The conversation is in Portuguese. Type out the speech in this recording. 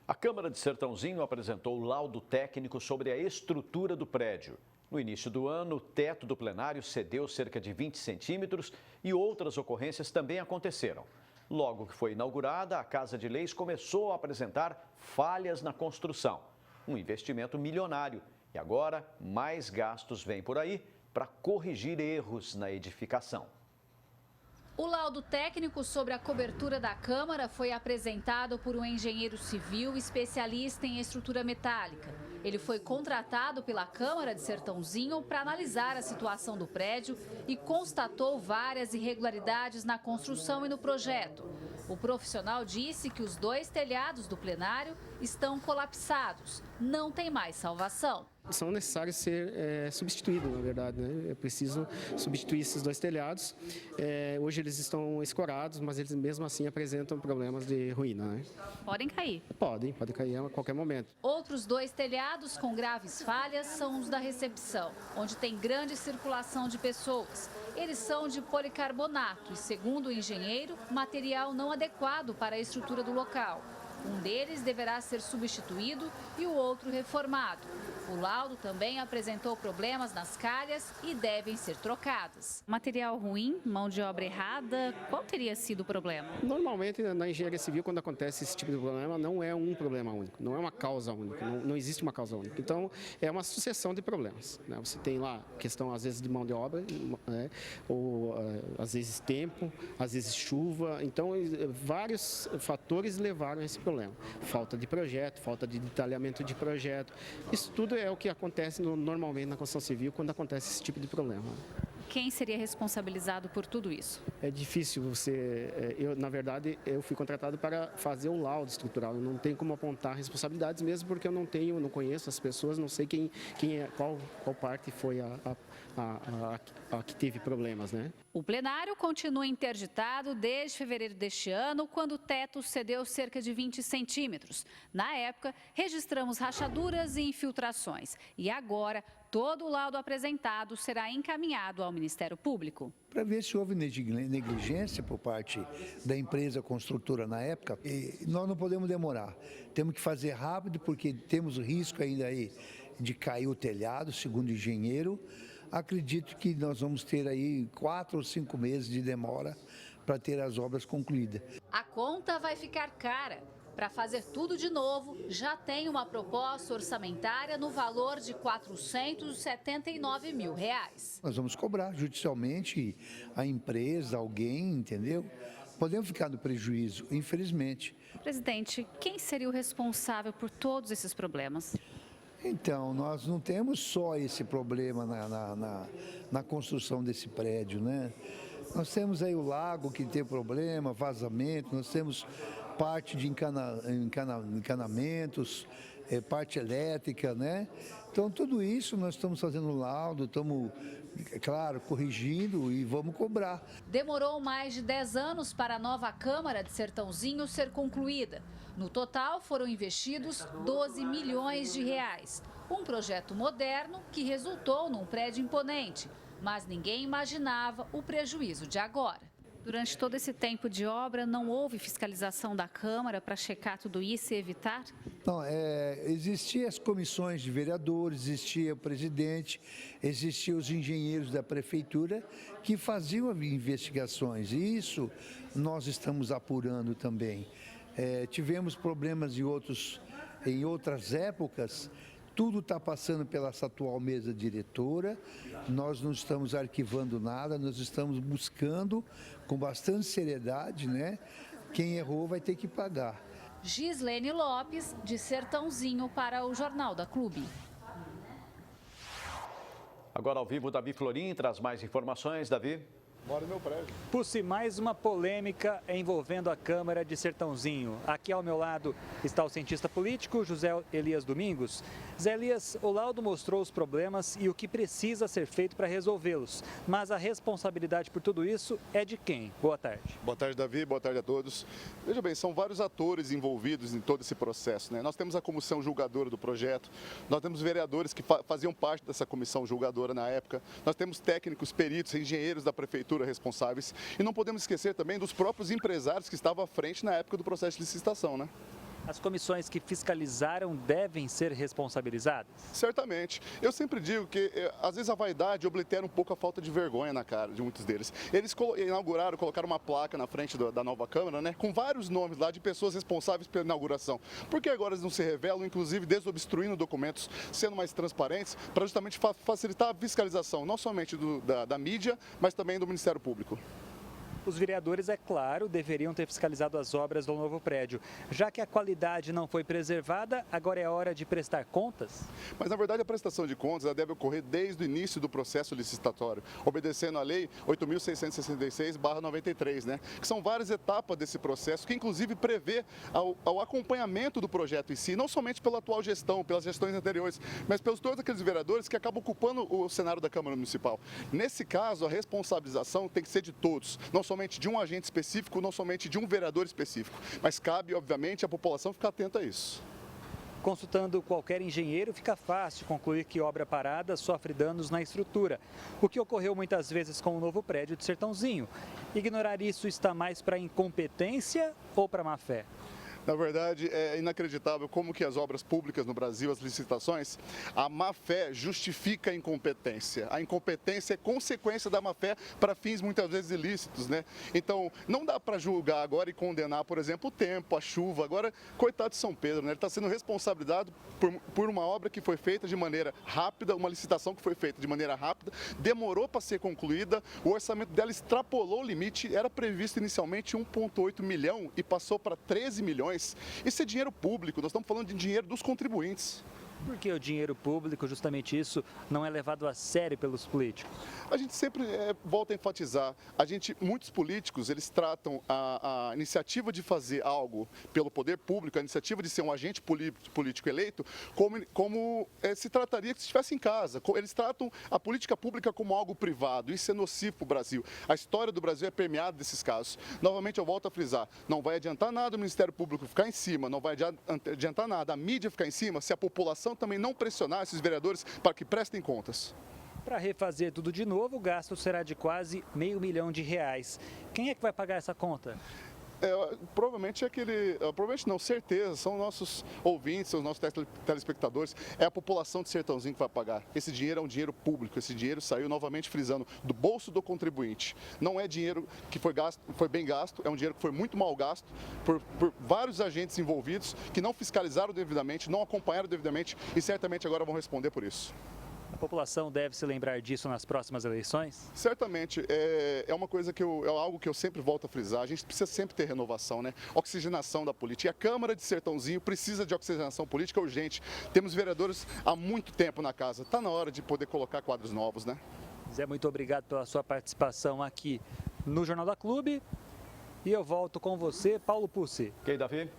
A Câmara de Sertãozinho apresentou o laudo técnico sobre a estrutura do prédio. No início do ano, o teto do plenário cedeu cerca de 20 centímetros e outras ocorrências também aconteceram. Logo que foi inaugurada, a Casa de Leis começou a apresentar falhas na construção. Um investimento milionário. E agora, mais gastos vêm por aí para corrigir erros na edificação. O laudo técnico sobre a cobertura da Câmara foi apresentado por um engenheiro civil especialista em estrutura metálica. Ele foi contratado pela Câmara de Sertãozinho para analisar a situação do prédio e constatou várias irregularidades na construção e no projeto. O profissional disse que os 2 telhados do plenário estão colapsados. Não tem mais salvação. São necessários ser substituídos, na verdade, né? É preciso substituir esses 2 telhados. Hoje eles estão escorados, mas eles mesmo assim apresentam problemas de ruína, né? Podem cair? Podem cair a qualquer momento. Outros 2 telhados com graves falhas são os da recepção, onde tem grande circulação de pessoas. Eles são de policarbonato e, segundo o engenheiro, material não adequado para a estrutura do local. Um deles deverá ser substituído e o outro reformado. O laudo também apresentou problemas nas calhas e devem ser trocadas. Material ruim, mão de obra errada, qual teria sido o problema? Normalmente, na engenharia civil, quando acontece esse tipo de problema, não é um problema único, não é uma causa única, não existe uma causa única. Então, é uma sucessão de problemas, né? Você tem lá questão, às vezes, de mão de obra, né? Ou às vezes tempo, às vezes chuva. Então, vários fatores levaram a esse problema. Falta de projeto, falta de detalhamento de projeto. Isso tudo é o que acontece normalmente na construção civil quando acontece esse tipo de problema. Quem seria responsabilizado por tudo isso? É difícil você... na verdade, eu fui contratado para fazer o laudo estrutural. Eu não tenho como apontar responsabilidades mesmo porque eu não conheço as pessoas, não sei qual parte foi a que teve problemas, né? O plenário continua interditado desde fevereiro deste ano, quando o teto cedeu cerca de 20 centímetros. Na época, registramos rachaduras e infiltrações. E agora, todo o laudo apresentado será encaminhado ao Ministério Público. Para ver se houve negligência por parte da empresa construtora na época, e nós não podemos demorar. Temos que fazer rápido, porque temos risco ainda aí de cair o telhado, segundo o engenheiro. Acredito que nós vamos ter aí 4 ou 5 meses de demora para ter as obras concluídas. A conta vai ficar cara. Para fazer tudo de novo, já tem uma proposta orçamentária no valor de R$ 479 mil. Nós vamos cobrar judicialmente a empresa, alguém, entendeu? Podemos ficar no prejuízo, infelizmente. Presidente, quem seria o responsável por todos esses problemas? Então, nós não temos só esse problema na construção desse prédio, né? Nós temos aí o lago que tem problema, vazamento, nós temos parte de encanamentos, parte elétrica, né? Então, tudo isso nós estamos fazendo laudo, estamos, claro, corrigindo e vamos cobrar. Demorou mais de 10 anos para a nova Câmara de Sertãozinho ser concluída. No total, foram investidos 12 milhões de reais. Um projeto moderno que resultou num prédio imponente, mas ninguém imaginava o prejuízo de agora. Durante todo esse tempo de obra, não houve fiscalização da Câmara para checar tudo isso e evitar? Não, existiam as comissões de vereadores, existia o presidente, existiam os engenheiros da prefeitura que faziam investigações. E isso nós estamos apurando também. Tivemos problemas em outras épocas. Tudo está passando pela essa atual mesa diretora, nós não estamos arquivando nada, nós estamos buscando com bastante seriedade, né? Quem errou vai ter que pagar. Gislene Lopes, de Sertãozinho, para o Jornal da Clube. Agora ao vivo, Davi Florim traz mais informações. Davi. Mora no meu prédio. Pusse, mais uma polêmica envolvendo a Câmara de Sertãozinho. Aqui ao meu lado está o cientista político José Elias Domingos. Zé Elias, o laudo mostrou os problemas e o que precisa ser feito para resolvê-los. Mas a responsabilidade por tudo isso é de quem? Boa tarde. Boa tarde, Davi. Boa tarde a todos. Veja bem, são vários atores envolvidos em todo esse processo, né? Nós temos a comissão julgadora do projeto, nós temos vereadores que faziam parte dessa comissão julgadora na época, nós temos técnicos, peritos, engenheiros da prefeitura responsáveis e não podemos esquecer também dos próprios empresários que estavam à frente na época do processo de licitação, né? As comissões que fiscalizaram devem ser responsabilizadas? Certamente. Eu sempre digo que, às vezes, a vaidade oblitera um pouco a falta de vergonha na cara de muitos deles. Eles colocaram uma placa na frente da nova Câmara, né, com vários nomes lá de pessoas responsáveis pela inauguração. Por que agora eles não se revelam, inclusive desobstruindo documentos, sendo mais transparentes, para justamente facilitar a fiscalização, não somente da mídia, mas também do Ministério Público? Os vereadores, é claro, deveriam ter fiscalizado as obras do novo prédio. Já que a qualidade não foi preservada, agora é hora de prestar contas? Mas, na verdade, a prestação de contas ela deve ocorrer desde o início do processo licitatório, obedecendo à Lei 8.666/93, né? Que são várias etapas desse processo, que inclusive prevê o acompanhamento do projeto em si, não somente pela atual gestão, pelas gestões anteriores, mas pelos todos aqueles vereadores que acabam ocupando o cenário da Câmara Municipal. Nesse caso, a responsabilização tem que ser de todos, não somente de um agente específico, não somente de um vereador específico, mas cabe, obviamente, à população ficar atenta a isso. Consultando qualquer engenheiro, fica fácil concluir que obra parada sofre danos na estrutura, o que ocorreu muitas vezes com o novo prédio de Sertãozinho. Ignorar isso está mais para incompetência ou para má-fé? Na verdade, é inacreditável como que as obras públicas no Brasil, as licitações, a má-fé justifica a incompetência. A incompetência é consequência da má-fé para fins muitas vezes ilícitos, né? Então, não dá para julgar agora e condenar, por exemplo, o tempo, a chuva. Agora, coitado de São Pedro, né? Ele está sendo responsabilizado por uma obra que foi feita de maneira rápida, uma licitação que foi feita de maneira rápida, demorou para ser concluída, o orçamento dela extrapolou o limite, era previsto inicialmente 1,8 milhão e passou para 13 milhões. Isso é dinheiro público, nós estamos falando de dinheiro dos contribuintes. Por que o dinheiro público, justamente isso, não é levado a sério pelos políticos? A gente sempre volta a enfatizar, muitos políticos, eles tratam a iniciativa de fazer algo pelo poder público, a iniciativa de ser um agente político eleito, como se trataria que se estivesse em casa. Eles tratam a política pública como algo privado, isso é nocivo para o Brasil. A história do Brasil é permeada desses casos. Novamente eu volto a frisar, não vai adiantar nada o Ministério Público ficar em cima, não vai adiantar nada a mídia ficar em cima, se a população também não pressionar esses vereadores para que prestem contas. Para refazer tudo de novo, o gasto será de quase R$500 milhão. Quem é que vai pagar essa conta? Provavelmente certeza, são nossos ouvintes, são nossos telespectadores, é a população de Sertãozinho que vai pagar. Esse dinheiro é um dinheiro público, esse dinheiro saiu, novamente frisando, do bolso do contribuinte. Não é dinheiro que foi bem gasto, é um dinheiro que foi muito mal gasto por vários agentes envolvidos que não fiscalizaram devidamente, não acompanharam devidamente e certamente agora vão responder por isso. A população deve se lembrar disso nas próximas eleições? Certamente, é uma coisa é algo que eu sempre volto a frisar, a gente precisa sempre ter renovação, né? Oxigenação da política. E a Câmara de Sertãozinho precisa de oxigenação política urgente. Temos vereadores há muito tempo na casa, está na hora de poder colocar quadros novos, né? Zé, muito obrigado pela sua participação aqui no Jornal da Clube. E eu volto com você, Paulo Pucci. Ok, Davi?